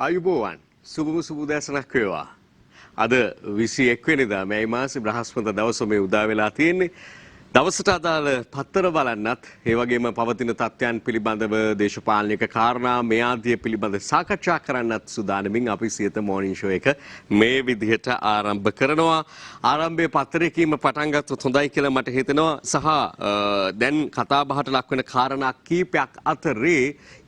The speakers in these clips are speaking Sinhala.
ආයුබෝවන් සුබම සුබදෑසනක් වේවා. අද 21 වෙනිදා මේ මාසේ බ්‍රහස්පතින්දා දවස මේ උදා වෙලා තියෙන්නේ. දවසට අදාළ පත්තර බලන්නත් ඒ වගේම පවතින තත්ත්වයන් පිළිබඳව දේශපාලනික කාරණා මේ ආදිය පිළිබඳ සාකච්ඡා කරන්නත් සූදානමින් අපි සියත මෝර්නිං ෂෝ එක මේ විදිහට ආරම්භ කරනවා. ආරම්භයේ පත්තරයකින්ම පටන් ගත්තොත් හොඳයි කියලා මට හිතෙනවා. සහ දැන් කතා බහට ලක් වෙන කාරණා කීපයක් අතරේ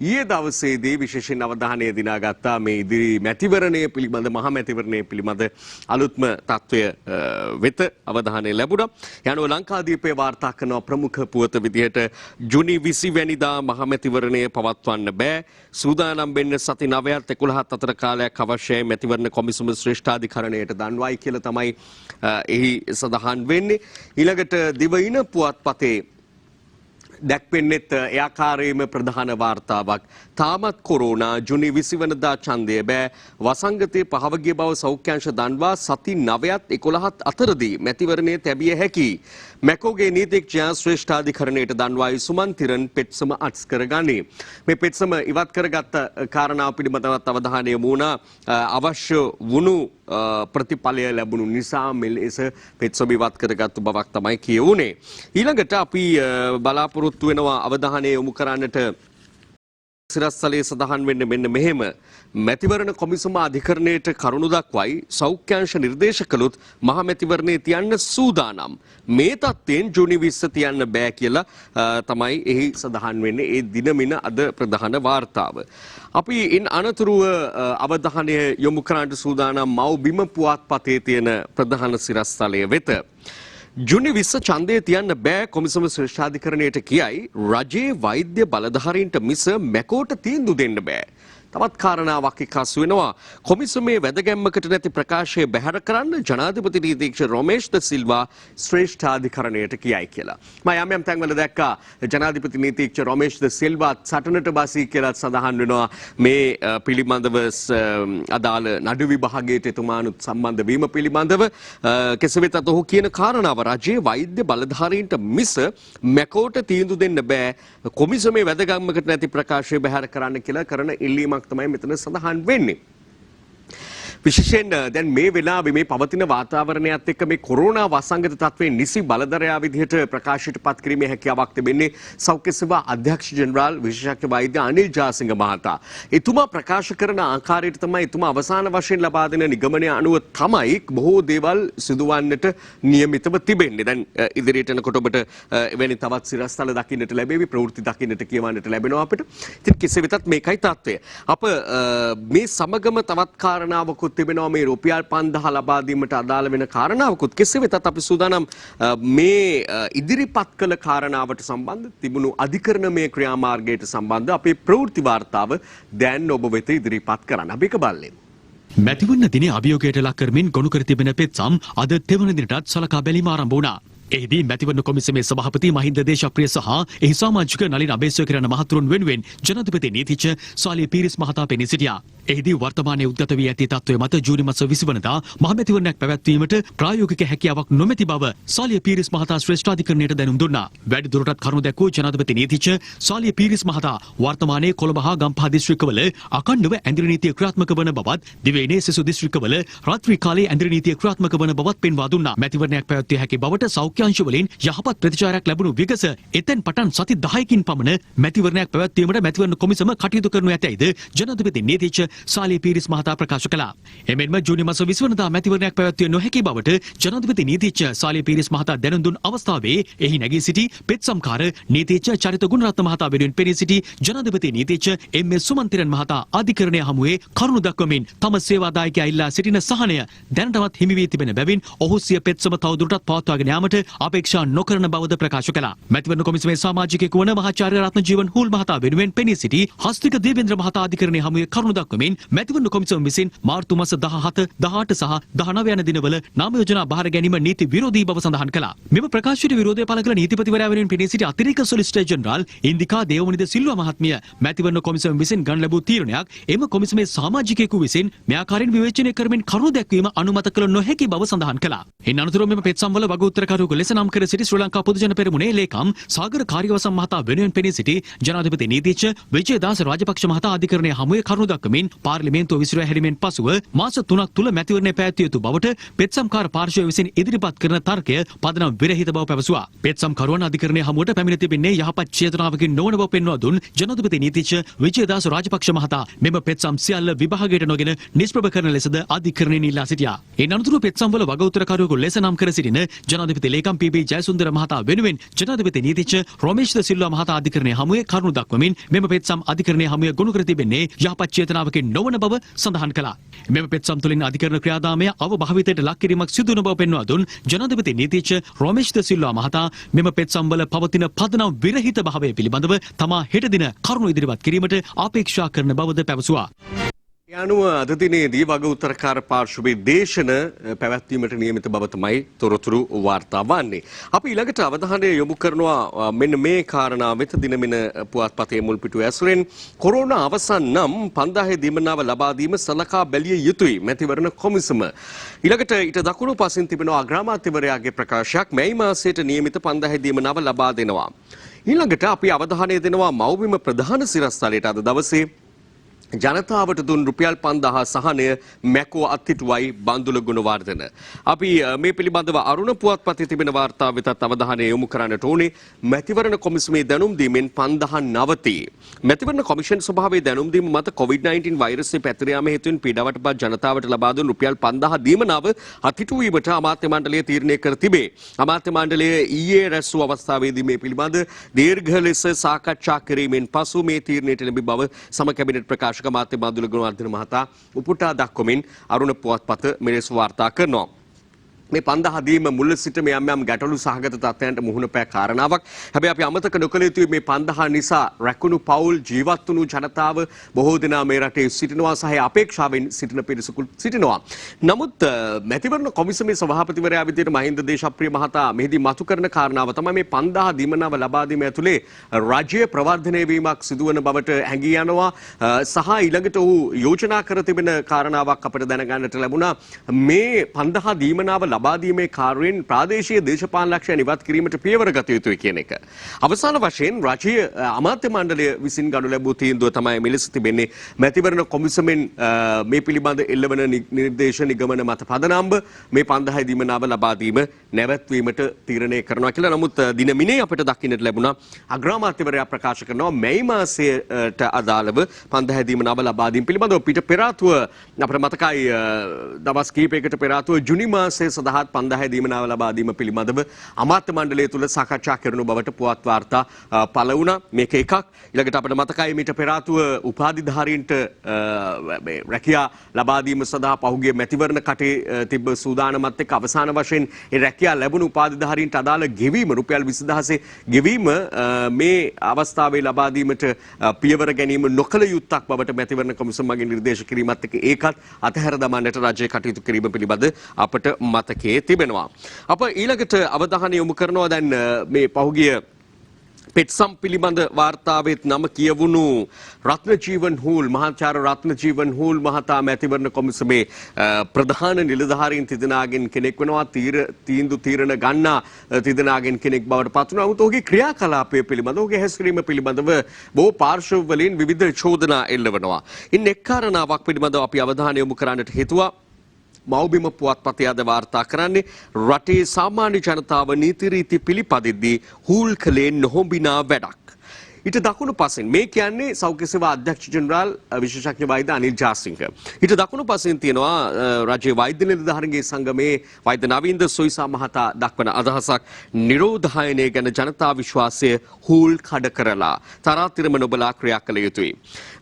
ඊයේ දවසේදී විශේෂයෙන් අවධානය දිනාගත්තා මේ ඉදිරි මැතිවරණය පිළිබඳ මහ මැතිවරණය පිළිබඳ අලුත්ම තත්ත්වය වෙත අවධානය ලැබුණා. යනුව ලංකාදීපේ වාර්තා කරන ප්‍රමුඛ පුවත විදිහට ජුනි 20 වැනිදා මහමැතිවරණය පවත්වන්න බෑ. සූදානම් වෙන්න සති 9ත් 11ත් අතර කාලයක් අවශ්‍යයි මැතිවරණ කොමිසම ශ්‍රේෂ්ඨාධිකරණයට දන්වයි කියලා තමයි එහි සඳහන් වෙන්නේ. ඊළඟට දිවයින පුවත්පතේ දැක්වෙන්නෙත් ඒ ආකාරයේම ප්‍රධාන වාර්තාවක්. තාමත් කොරෝනා ජුනි 20 වෙනිදා ඡන්දය බෑ. වසංගතයේ පහව ගිය බව සෞඛ්‍යාංශ දන්වා සති 9ත් 11ත් අතරදී මැතිවරණයේ තැබිය හැකියි. මැකෝගේ නීතිඥයා ශ්‍රේෂ්ඨාධිකරණයට දන්වායි සුමන්තිරන් පෙත්සම අත්ස් කරගනී. මේ පෙත්සම ඉවත් කරගත් කාරණාව පිළිබඳවත් අවධානය යොමු වුණා. අවශ්‍ය වුණු ප්‍රතිඵලය ලැබුණු නිසා මෙලෙස පෙත්සම ඉවත් කරගත්තු බවක් තමයි කියවුනේ. ඊළඟට අපි බලාපොරොත්තු වෙනවා අවධානය යොමු කරන්නට සිරස්තලයේ සඳහන් වෙන්න මෙන්න මෙහෙම. මැතිවරණ කොමිසම අධිකරණයට කරුණු දක්වයි සෞඛ්‍යාංශ නිර්දේශ කළොත් මහ මැතිවරණයේ තියන්න සූදානම්. මේ තත්ත්වයෙන් ජූනි 20 තියන්න බෑ කියලා තමයි එහි සඳහන් වෙන්නේ. ඒ දිනමින අද ප්‍රධාන වාර්තාව. අපි ඉන් අනතුරුව අවධානය යොමු කරන්නට සූදානම් මව්බිම පුවත්පතේ තියෙන ප්‍රධාන සිරස්තලය වෙත. ජුනි 20 ඡන්දය තියන්න බෑ කොමිසම ශ්‍රේෂ්ඨාධිකරණයට කියයි රජයේ වෛද්‍ය බලධාරීන්ට මිස මැකෝට තීන්දුව දෙන්න බෑ. තවත් කාරණාවක් එක්කාසු වෙනවා. කොමිසමේ වැදගැම්මකට නැති ප්‍රකාශය බැහැර කරන්න ජනාධිපති නීතිඥ රොමේෂ් ද සිල්වා ශ්‍රේෂ්ඨාධිකරණයට කියයි කියලා. මම යම් තැන්වල දැක්කා ජනාධිපති නීතිඥ රොමේෂ් ද සිල්වා සටනට බසී කියලා සඳහන් වෙනවා. මේ පිළිබඳව අදාළ නඩු විභාගයට එතුමානුත් සම්බන්ධ වීම පිළිබඳව කෙසේ වෙතත් ඔහු කියන කාරණාව රජයේ වෛද්‍ය බලධාරීන්ට මිස මැකෝට තීන්දුව දෙන්න බෑ. කොමිසමේ වැදගැම්මකට නැති ප්‍රකාශය බැහැර කරන්න කියලා කරන ඉල්ලීමක් තමයි මෙතන සඳහන් වෙන්නේ. විශේෂයෙන් දැන් මේ වෙලාවේ මේ පවතින වාතාවරණයත් එක්ක මේ කොරෝනා වසංගත තත්ත්වයේ නිසි බලධරයා විදිහට ප්‍රකාශයට පත් කිරීමේ හැකියාවක් තිබෙන්නේ සෞඛ්‍ය සේවා අධ්‍යක්ෂ ජෙනරාල් විශේෂඥ වෛද්‍ය අනිල් ජාසිංහ මහතා. එතුමා ප්‍රකාශ කරන ආකාරයට තමයි එතුමා අවසාන වශයෙන් ලබා දෙන නිගමනය අනුව තමයි බොහෝ දේවල් සිදුවන්නට නියමිතව තිබෙන්නේ. දැන් ඉදිරියට යනකොට ඔබට එවැනි තවත් සිරස්තල දකින්නට ලැබෙවි, ප්‍රවෘත්ති දකින්නට කියවන්නට ලැබෙනවා අපිට. ඉතින් කෙසේ වෙතත් මේකයි තත්ත්වය. අප මේ සමගම තවත් කාරණාවකුත් තිබෙනවා මේ රුපියල් 5000 ලබා දීමට අදාළ වෙන කාරණාවකුත්. කෙසේ වෙතත් අපි සූදානම් මේ ඉදිරිපත් කළ කාරණාවට සම්බන්ධ තිබුණු අධිකරණමය ක්‍රියාමාර්ගයට සම්බන්ධ අපේ ප්‍රවෘත්ති වාර්තාව දැන් ඔබ වෙත ඉදිරිපත් කරන්න. අපි එක බලමු. මැතිවරණ දිනේ අභියෝගයට ලක් කරමින් ගොනු කර තිබෙන පෙත්සම් අද තෙවන දිනටත් සලකා බැලීම ආරම්භ වුණා. එහිදී මැතිවරණ කොමිසමේ සභාපති මහින්ද දේශප්‍රිය සහ එහි සමාජික නලින් අබේසේකරන මහතුරුන් වෙනුවෙන් ජනාධිපති නීතිඥ සාලිය පීරිස් මහතා පෙනී සිටියා. එහිදී වර්තමානයේ උද්ගත වී ඇති තත්ත්වය මත ජූනි මාස 20 වනදා මහ මැතිවරණයක් පැවැත්වීමට ප්‍රායෝගික හැකියාවක් නොමැති බව සාලිය පීරිස් මහතා ශ්‍රේෂ්ඨාධිකරණයට දැනුම් දුන්නා. වැඩිදුරටත් කරුණු දැක්වූ ජනාධිපති නීතිඥ සාලිය පීරිස් මහතා වර්තමානයේ කොළඹ හා ගම්පහ දිස්ත්‍රික්කවල අඛණ්ඩව ඇඳිරි නීතිය ක්‍රියාත්මක වන බවත් දිවයිනේ සෙසු දිස්ත්‍රික්කවල රාත්‍රී කාලයේ ඇඳිරි නීතිය ක්‍රියාත්මක වන බවත් පෙන්වා දුන්නා. මැතිවරණයක් පැවැත්විය හැකි බවට සෞඛ්‍යාංශ වලින් යහපත් ප්‍රතිචාරයක් ලැබුණු විගස එතෙන් පටන් සති 10කින් පමණ මැතිවරණයක් පැවැත්වීමට මැතිවරණ කොමිසම කටයුතු කරනු ඇතැයිද ජනාධිපති නීතිඥ සාලිය පීරිස් මහතා ප්‍රකාශ කළා. එමෙන්ම ජූනි මාස 20 වෙනිදා මැතිවරණයක් පැවැත්විය නොහැකි බවට ජනාධිපති නීතිඥ සාලිය පීරිස් මහතා දැනුම් දුන් අවස්ථාවේ එහි නැගී සිටි පෙත්සම්කාර නීතිඥ චරිත ගුණරත්න මහතා වෙනුවෙන් පෙනී සිටි ජනාධිපති නීතිඥ එම්.එස්. සුමන්තිරන් මහතා අධිකරණය හමුවේ කරුණු දක්වමින් තම සේවාදායකයා ඉල්ලා සිටින සහනය දැනටමත් හිමි වී තිබෙන බැවින් ඔහු සිය පෙත්සම තවදුරටත් පවත්වාගෙන යාමට අපේක්ෂා නොකරන බවද ප්‍රකාශ කළා. මැතිවරණ කොමිසමේ සමාජිකයෙකු වන මහාචාර්ය රත්නජීවන් හූල් මහතා වෙනුවෙන් පෙනී සිටි හස්තික දේවේන්ද්‍ර මහතා අධිකරණය හමුවේ කරුණු දක්වමින් මැතිවරණ කොමිසම විසින් මාර්තු මාස 17, 18 සහ 19 යන දිනවල නාම යෝජනා බාර ගැනීම නීති විරෝධී බව සඳහන් කළා. මෙම ප්‍රකාශයට විරෝධය පළ කළ නීතිපතිවරයා වෙනුවෙන් පෙනී සිටි අතිරේක සොලිසිටර් ජෙනරාල් ඉන්දිකා දේවමනිද සිල්වා මහත්මිය මැතිවරණ කොමිසම විසින් ගන්න ලැබූ තීරණයක් එම කොමිසමේ සමාජිකයෙකු විසින් මේ ආකාරයෙන් විවේචනය කරමින් කරුණු දැක්වීම අනුමත කළ නොහැකි බව සඳහන් කළා. ඉන් අනතුරුව මෙම පෙත්සම්වල වග උත්තරකරුවෙකු ලෙස නම් කර සිටි ශ්‍රී ලංකා පොදුජන පෙරමුණේ ලේකම් සාගර කාර්යවසම් මහතා වෙනුවෙන් පෙනී සිටි ජනාධිපති නීතිඥ විජේදාස රාජපක්ෂ මහතා අධිකරණයේ හමුවේ කරුණු දක්වමින් පාර්ලිමේන්තුව විසිරවා හැරීමෙන් පසුව මාස 3ක් තුල මැතිවරණය පැවැත්විය යුතු බවට පෙත්සම්කාර පාර්ශ්වය විසින් ඉදිරිපත් කරන තර්කය පදනම් විරහිත බව පැවසුවා. පෙත්සම්කරුවන් අධිකරණයේ හමුවට පැමිණ තිබෙන්නේ යහපත් චේතනාවකින් නොවන බව පෙන්වා දුන් ජනාධිපති නීතිඥ විජයදාස රාජපක්ෂ මහතා මෙම පෙත්සම් සියල්ල විභාගයට නොගෙන නිෂ්ප්‍රභ කරන ලෙසද අධිකරණයෙන් ඉල්ලා සිටියා. ඒ අනතුරුව පෙත්සම්වල වගඋත්තරකරුවෙකු ලෙස නම් කර සිටින ජනාධිපති ලේකම් පී.බී. ජයසුන්දර මහතා වෙනුවෙන් ජනාධිපති නීතිඥ රොමේෂ් ද සිල්වා මහතා අධිකරණයේ හමුවේ කරුණු දක්වමින් මෙම පෙත්සම් අධිකරණයේ හමුවේ ගොනු කර තිබෙන්නේ යහපත් චේතනාවකින් නොවන බව සඳහන් කළා. මෙම පෙත්සම් තුළින් අධිකරණ ක්‍රියාදාමය අවභාවිතයට ලක් කිරීමක් සිදු වන බව පෙන්වා දුන් ජනාධිපති නීතිඥ රොමේෂ් ද සිල්වා මහතා මෙම පෙත්සම්වල පවතින පදනම් විරහිත භාවය පිළිබඳව තමා හෙට දින කරුණු ඉදිරිපත් කිරීමට අපේක්ෂා කරන බවද පැවසුවා. යනුව අද දිනේදී වගඋත්තරකාර පාර්ශ්වයේ දේශන පැවැත්වීමට නියමිත බව තමයි තොරතුරු වාර්තා වන්නේ. අපි ඊළඟට අවධානය යොමු කරනවා මෙන්න මේ කාරණාව වෙත දිනමින පුවත්පතේ මුල් පිටුවේ ඇසුරෙන් කොරෝනා අවසන් නම් 5000 දීමනාව ලබා දීම සලකා බැලිය යුතුයි මැතිවරණ කොමිසම. ඊළඟට ඊට දකුණු පසින් තිබෙන අග්‍රාමාත්‍යවරයාගේ ප්‍රකාශයක් මැයි මාසයට නියමිත 5000 දීමනාව ලබා දෙනවා. ඊළඟට අපි අවධානය දෙනවා මව්බිම ප්‍රධාන සිරස්තලයට අද දවසේ ජනතාවට දුන් රුපියල් 5000 සහනය මැකෝ අත්හිටුවයි බන්දුල ගුණවර්ධන. අපි මේ පිළිබඳව අරුණ පුවත්පතේ තිබෙන වාර්තාව වෙතත් අවධානය යොමු කරන්නට ඕනේ. මැතිවරණ කොමිසමේ දැනුම් දීමෙන් 5000 නවතී. මැතිවරණ කොමිෂන් සභාවේ දැනුම් දීම මත COVID-19 වෛරසය පැතිර යාම හේතුවෙන් පීඩාවට පත් ජනතාවට ලබා දුන් රුපියල් 5000 දීමනාව අත්හිටු වීමට අමාත්‍ය මණ්ඩලය තීරණය කර තිබේ. අමාත්‍ය මණ්ඩලය ඊයේ රැස් වූ අවස්ථාවේදී මේ පිළිබඳ දීර්ඝ ලෙස සාකච්ඡා කිරීමෙන් පසු මේ තීරණයට ලැබි බව සම කැබිනට් ප්‍රකාශ මාත්‍ය බන්දුල ගුණවර්ධන මහතා උපුටා දක්වමින් අරුණ පුවත්පත මෙලෙස වාර්තා කරනවා. මේ 5000 දීම මුල සිට මේ යම් ගැටලු සහගත තත්ත්වයන්ට මුහුණ පෑ කාරණාවක්. හැබැයි අපි අමතක නොකළ යුතුයි මේ 5000 නිසා රැකුණු පවුල් ජීවත් වුණු ජනතාව බොහෝ දෙනා මේ රටේ සිටිනවා සහ අපේක්ෂාවෙන් සිටින පිරිසකුත් සිටිනවා. නමුත් මැතිවරණ කොමිසමේ සභාපතිවරයා විදිහට මහින්ද දේශප්‍රිය මහතා මෙහිදී මතු කරන කාරණාව තමයි මේ 5000 දීමනාව ලබා දීම ඇතුලේ රාජ්‍ය ප්‍රවර්ධනය වීමක් සිදුවන බවට හැඟී යනවා සහ ඊළඟට ඔහු යෝජනා කර තිබෙන කාරණාවක් අපිට දැනගන්නට ලැබුණා. මේ 5000 දීමනාව ලබා දීමේ කාර්යයෙන් ප්‍රාදේශීය දේශපාලන ලක්ෂ්‍යයන් ඉවත් කිරීමට පියවර ගත යුතුයි කියන එක. අවසාන වශයෙන් රාජ්‍ය අමාත්‍ය මණ්ඩලය විසින් ගනු ලැබූ තීන්දුව තමයි මෙලෙස තිබෙන්නේ. මැතිවරණ කොමිසමෙන් මේ පිළිබඳ එල්ලවන නිර්දේශ නිගමන මත පදනම්ව මේ 5000 දීමනාව ලබා දීම නැවැත්වීමට තීරණය කරනවා කියලා. නමුත් දිනමිනේ අපිට දකින්නට ලැබුණා අග්‍රාමාත්‍යවරයා ප්‍රකාශ කරනවා මැයි මාසයට අදාළව 5000 දීමනාව ලබා දීම පිළිබඳව පිට පෙර ආතුව අපිට මතකයි දවස් කිහිපයකට පෙර ආතුව ජුනි මාසයේ සඳහා 5000 දීමනාව ලබා දීම පිළිබඳව අමාත්‍ය මණ්ඩලය තුල සාකච්ඡා කරනු බවට පුවත් වාර්තා පළ වුණා. මේක එකක්. ඊළඟට අපිට මතකයි මීට පෙර ආතුව උපාධිධාරීන්ට රැකියා ලබා දීම සඳහා පහුගිය මැතිවරණ කටේ තිබ්බ සූදානමත් එක්ක අවසාන වශයෙන් ඒ රැකියා ලැබුණු උපාධිධාරීන්ට අදාළ ගෙවීම රුපියල් 20000 ගෙවීම මේ අවස්ථාවේ ලබා දීමට පියවර ගැනීම නොකළ යුත්තක් බවට මැතිවරණ කොමිසම මගින් නිර්දේශ කිරීමත් එක්ක ඒකත් අතහැර දමන්නට රජය කටයුතු කිරීම පිළිබඳ අපට මතකයේ තිබෙනවා. අප ඊළඟට අවධානය යොමු කරනවා දැන් මේ පහුගිය පෙත්සම් පිළිබඳ වාර්තාවෙත් නම කියවුණු රත්නජීවන් හූල් මහාචාර්ය රත්නජීවන් හූල් මහතා මැතිවරණ කොමිසමේ ප්‍රධාන නිලධාරීන් තිදෙනාගෙන් කෙනෙක් වෙනවා. තීරණ ගන්නා තිදෙනාගෙන් කෙනෙක් බවට පත් වුණා. නමුත් ඔහුගේ ක්‍රියාකලාපය පිළිබඳව ඔහුගේ හැසිරීම පිළිබඳව බොහෝ පාර්ශ්ව වලින් විවිධ චෝදනා එල්ලවනවා. ඉන් එක් කාරණාවක් පිළිබඳව අපි අවධානය යොමු කරන්නට හේතුවා මව්බිම පුවත්පතේ අද වාර්තා කරන්නේ රටේ සාමාන්‍ය ජනතාව නීති රීති පිළිපදිද්දී හූල් කළේ නොහොඹිනා වැඩක්. ඊට දකුණු පසින් මේ කියන්නේ සෞඛ්‍ය සේවා අධ්‍යක්ෂ ජෙනරාල් විශේෂඥ වෛද්‍ය අනිල් ජාසිංහ. ඊට දකුණු පසින් තියෙනවා රාජ්‍ය වෛද්‍ය නිලධාරීන්ගේ සංගමේ වෛද්‍ය නවීන්ද සොයිසා මහතා දක්වන අදහසක් නිරෝධායනය ගැන ජනතා විශ්වාසය හූල් කඩ කරලා තරාතිරම නොබලා ක්‍රියා කළ යුතුයි.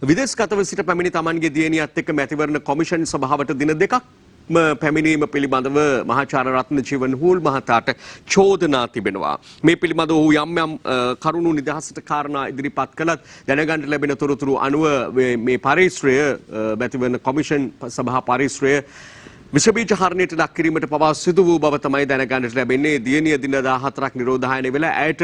විදේශගතව සිට පැමිණි තමන්ගේ දියණියත් එක්ක මැතිවරණ කොමිෂන් සභාවට දින දෙකක් පැමිණීම පිළිබඳව මහාචාර්ය රත්නජීවන් හූල් මහතාට චෝදනා තිබෙනවා. මේ පිළිබඳව ඔහු යම් කරුණු නිදහසට කාරණා ඉදිරිපත් කළත් දැනගන්න ලැබෙන තොරතුරු අනුව මේ පරිශ්‍රය මැතිවරණ කොමිෂන් සභා පරිශ්‍රය විෂබීජ හරණයට ලක් කිරීමට පවා සිදු වූ බව තමයි දැනගන්නට ලැබෙන්නේ. දියණිය දින 14ක් නිරෝධායනය වෙලා ඇයට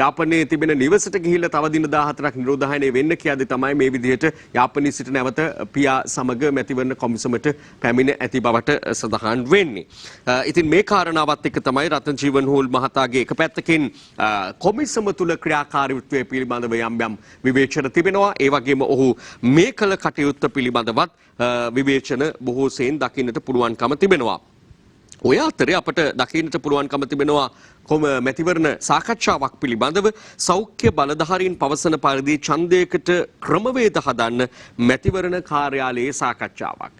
යාපනයේ තිබෙන නිවසට ගිහිල්ලා තව දින 14ක් නිරෝධායනය වෙන්න කියද්දි තමයි මේ විදිහට යාපනයේ සිට නැවත පියා සමග මැතිවරණ කොමිසමට පැමිණ ඇති බවට සඳහන් වෙන්නේ. ඉතින් මේ කාරණාවත් එක්ක තමයි රතන ජීවන් හෝල් මහතාගේ එක පැත්තකින් කොමිසම තුල ක්‍රියාකාරීත්වය පිළිබඳව යම් විවේචන තිබෙනවා. ඒ වගේම ඔහු මේ කළ කටයුත්ත පිළිබඳවත් විවේචන බොහෝ සෙයින් දකින්නට පුළුවන්කම තිබෙනවා. ඔය අතරේ අපට දකින්නට පුළුවන්කම තිබෙනවා මැතිවරණ සාකච්ඡාවක් පිළිබඳව සෞඛ්‍ය බලධාරීන් පවසන පරිදි ඡන්දයකට ක්‍රමවේද හදන්න මැතිවරණ කාර්යාලයේ සාකච්ඡාවක්.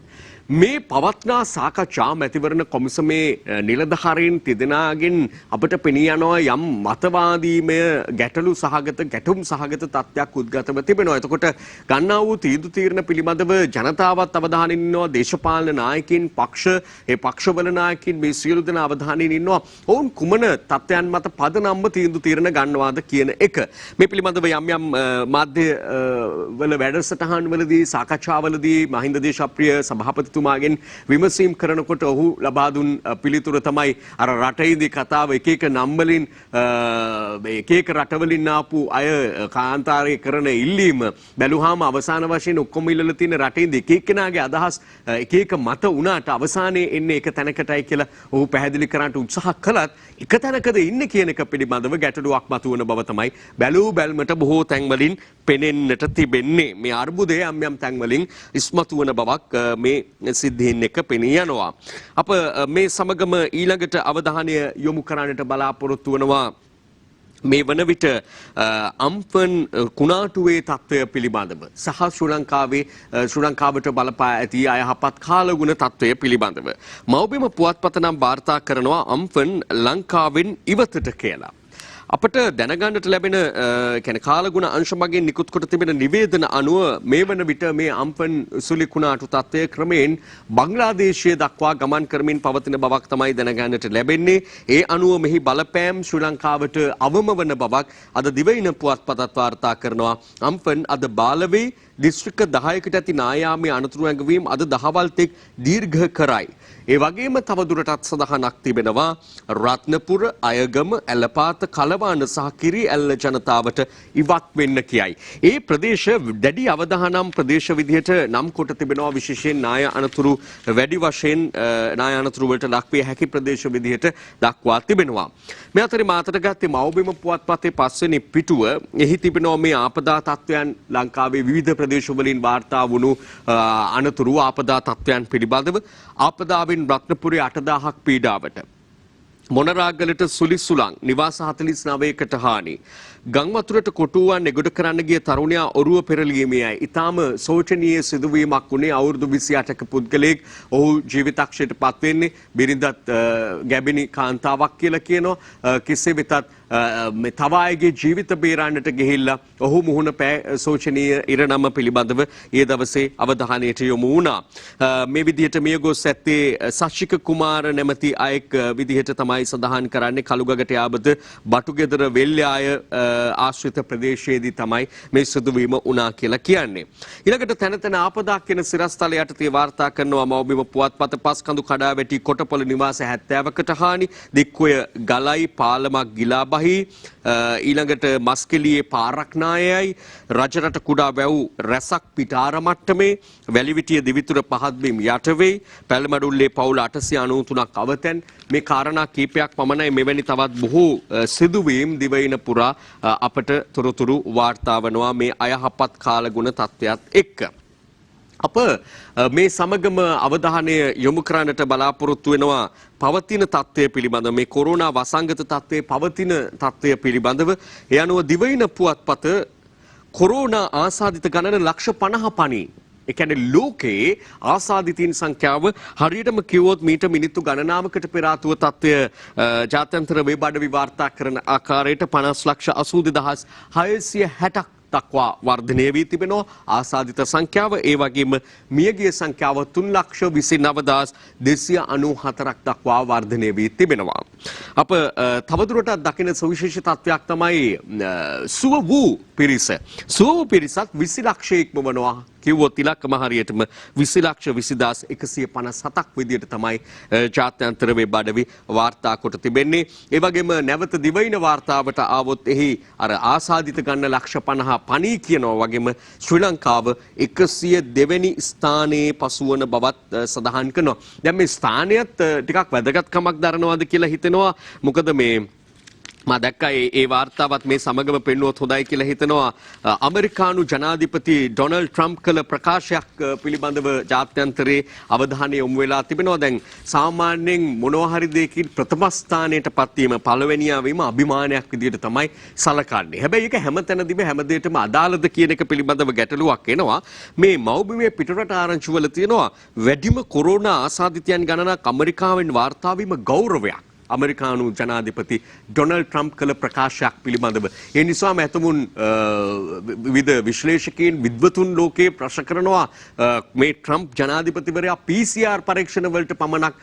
මේ පවත්නා සාකච්ඡා මැතිවරණ කොමිසමේ නිලධාරීන් තිදෙනාගෙන් අපට පෙනී යනවා යම් මතවාදීමය ගැටලු සහගත ගැටුම් සහගත තත්ත්වයක් උද්ගතව තිබෙනවා. එතකොට ගන්නා වූ තීන්දුව තීරණ පිළිබඳව ජනතාවත් අවධානයෙන් ඉන්නවා. දේශපාලන නායකින් ඒ පක්ෂවල නායකින් මේ සියලු දෙනා අවධානයෙන් ඉන්නවා. ඔවුන් කුමන තත්ත්වයන් මත පදනම්ව තීන්දුව තීරණ ගන්නවාද කියන එක. මේ පිළිබඳව යම් මාධ්‍ය වල වැඩසටහන් වලදී සාකච්ඡාවලදී මහින්ද දේශප්‍රිය සභාපති තුමාගෙන් විමසීම් කරනකොට ඔහු ලබා දුන් පිළිතුර තමයි අර රටේදී කතාව එක එක නම් වලින් එක එක රටවලින් ආපු අය කාන්තාරයේ කරන ඉල්ලීම බැලුවාම අවසාන වශයෙන් ඔක්කොම ඉල්ලලා තියෙන රටේදී එක එක්කෙනාගේ අදහස් එක එක මත උනාට අවසානයේ එන්නේ එක තැනකටයි කියලා ඔහු පැහැදිලි කරන්නට උත්සාහ කළත් එක තැනකද ඉන්නේ කියන එක පිළිබඳව ගැටලුවක් මතුවන බව තමයි බැලූ බැල්මට බොහෝ තැන්වලින් පෙනෙන්නට තිබෙන්නේ. මේ අර්බුදය යම් තැන්වලින් ඉස්මතු වන බවක් මේ සිද්ධීන් එක පෙනී යනවා. අප මේ සමගම ඊළඟට අවධානය යොමු කරන්නට බලාපොරොත්තු වනවා මේ වන විට අම්ෆන් කුණාටුවේ තත්ත්වය පිළිබඳව සහ ශ්‍රී ලංකාවට බලපා ඇති අයහපත් කාලගුණ තත්ත්වය පිළිබඳව මව්බිම පුවත්පත නම් වාර්තා කරනවා අම්ෆන් ලංකාවෙන් ඉවතට කියලා. අපට දැනගන්නට ලැබෙන කාලගුණ අංශ මගින් නිකුත් කොට තිබෙන නිවේදන අනුව මේ වන විට මේ අම්පන් සුලි කුණාටු තත්ත්වය ක්‍රමයෙන් බංග්ලාදේශය දක්වා ගමන් කරමින් පවතින බවක් තමයි දැනගන්නට ලැබෙන්නේ. ඒ අනුව මෙහි බලපෑම් ශ්‍රී ලංකාවට අවම වන බවක් අද දිවයින පුවත්පතත් වාර්තා කරනවා. අම්පන් අද බාලවේ දිස්ත්‍රික්ක 10කට ඇති නායාමේ අනතුරු ඇඟවීම අද දහවල් තෙක් දීර්ඝ කරයි. ඒ වගේම තවදුරටත් සඳහනක් තිබෙනවා රත්නපුර, අයගම, ඇලපාත, කලවාන සහ කිරි ඇල්ල ජනතාවට ඉවත් වෙන්න කියයි. ඒ ප්‍රදේශ දැඩි අවදානම් ප්‍රදේශ විදිහට නම් කොට තිබෙනවා. විශේෂයෙන් නාය අනතුරු වැඩි වශයෙන් නාය අනතුරු වලට ලක්විය හැකි ප්‍රදේශ විදිහට දක්වා තිබෙනවා. මේ අතරේ මාතට ගත්තේ මව්බිම පුවත්පතේ පස්වෙනි පිටුව එහි තිබෙනවා මේ ආපදා තත්ත්වයන් ලංකාවේ විවිධ ප්‍රදේශවලින් වාර්තා වුණු අනතුරු ආපදා තත්ත්වයන් පිළිබඳව ආපදාවෙන් රත්නපුරේ 8000ක් පීඩාවට මොනරාගලට සුලි සුළං නිවාස 49කට හානි ගම් වතුරට කොටුවන් නෙගොඩ කරන්න ගිය තරුණයා ඔරුව පෙරලීමේයි ඊටාම සෝචනීය සිදුවීමක් වුණේ. අවුරුදු 28ක පුද්ගලයෙක් ඔහු ජීවිතක්ෂයට පත් වෙන්නේ බිරිඳත් ගැබිනි කාන්තාවක් කියලා කියනවා. කෙසේ වෙතත් මේ තව අයගේ ජීවිත බේරන්නට ගිහිල්ලා ඔහු මුහුණ පෑ සෝචනීය ඉරණම පිළිබඳව ඒ දවසේ අවධානයට යොමු වුණා. මේ විදිහට මිය ගොස් ඇත්තේ සශික කුමාර නැමැති අයෙක් විදිහට තමයි සඳහන් කරන්නේ. කළුගගට යාබද බටුගෙදර වෙල්යාය ආශ්‍රිත ප්‍රදේශයේදී තමයි මේ සිදුවීම වුණා කියලා කියන්නේ. ඊළඟට තැන තැන ආපදා කියන සිරස්තල යටතේ වාර්තා කරනවා මව්බිම පුවත්පත පස්කඳු කඩා වැටි කොටපොළ නිවාස 70කට හානි දික්කොය ගලයි පාලමක් ගිලා බහි ඊළඟට මස්කෙලියේ පාරක් නායයි රජරට කුඩා වැව් රැසක් පිටාර මට්ටමේ වැලිවිටිය දිවිතුර පහත් බිම් යට වෙයි පැල්මඩුල්ලේ පවුල 893ක් අවතැන් මේ කාරණා කීපයක් පමණයි. මෙවැනි තවත් බොහෝ සිදුවීම් දිවයින පුරා අපට තොරතුරු වාර්තා වනවා මේ අයහපත් කාලගුණ තත්ත්වයක් එක්ක. අප මේ සමගම අවධානය යොමු කරන්නට බලාපොරොත්තු වෙනවා පවතින තත්ත්වය පිළිබඳව මේ කොරෝනා වසංගත තත්ත්වයේ පවතින තත්ත්වය පිළිබඳව. ඒ අනුව දිවයින පුවත්පත කොරෝනා ආසාදිත ගණන ලක්ෂ 50 පණි. ඒ කියන්නේ ලෝකයේ ආසාදිතයින් සංඛ්‍යාව හරියටම කිව්වොත් මීට මිනිත්තු ගණනාවකට පෙර ආතුව තත්ත්වය ජාත්‍යන්තර වෙබ් අඩවි වාර්තා කරන ආකාරයට 50,80,660ක් දක්වා වර්ධනය වී තිබෙනවා ආසාදිත සංඛ්‍යාව. ඒ වගේම මියගිය සංඛ්‍යාව 3,29,294ක් දක්වා වර්ධනය වී තිබෙනවා. අප තවදුරටත් දකින සවිශේෂ තත්ත්වයක් තමයි සුව වූ පිරිස. සුව වූ පිරිසත් 20 ලක්ෂය ඉක්මවනවා කිව්වොත් ඉලක්කම හරියටම 20,20,157ක් විදියට තමයි ජාත්‍යන්තර වෙබ් අඩවි වාර්තා කොට තිබෙන්නේ. ඒ වගේම නැවත දිවයින වාර්තාවට ආවොත් එහි අර ආසාදිත ගන්න ලක්ෂ 50 පණී කියනවා වගේම ශ්‍රී ලංකාව 102 වෙනි ස්ථානයේ පසුවන බවත් සඳහන් කරනවා. දැන් මේ ස්ථානයත් ටිකක් වැදගත්කමක් දරනවාද කියලා හිතෙනවා. මොකද මේ මා දැක්කා ඒ වාර්තාවත් මේ සමගම පෙන්වුවොත් හොඳයි කියලා හිතනවා. ඇමරිකානු ජනාධිපති ඩොනල්ඩ් ට්‍රම්ප් කළ ප්‍රකාශයක් පිළිබඳව ජාත්‍යන්තරයේ අවධානය යොමු වෙලා තිබෙනවා. දැන් සාමාන්‍යයෙන් මොනවා හරි දෙයකින් ප්‍රථම ස්ථානයට පත්වීම පළවෙනියා වීම අභිමානයක් විදියට තමයි සලකන්නේ. හැබැයි ඒක හැමතැනදීම හැමදේටම අදාළද කියන එක පිළිබඳව ගැටලුවක් එනවා. මේ මව්බිමේ පිටරට ආරංචිවල තියෙනවා වැඩිම කොරෝනා ආසාදිතයන් ගණනක් ඇමරිකාවෙන් වාර්තා වීම ගෞරවයක්. ඇමරිකානු ජනාධිපති ඩොනල්ඩ් ට්‍රම්ප් කළ ප්‍රකාශයක් පිළිබඳව. ඒ නිසාම ඇතමුන් විවිධ විශ්ලේෂකයන් විද්වතුන් ලෝකයේ ප්‍රශ්න කරනවා මේ ට්‍රම්ප් ජනාධිපතිවරයා PCR පරීක්ෂණ වලට පමණක්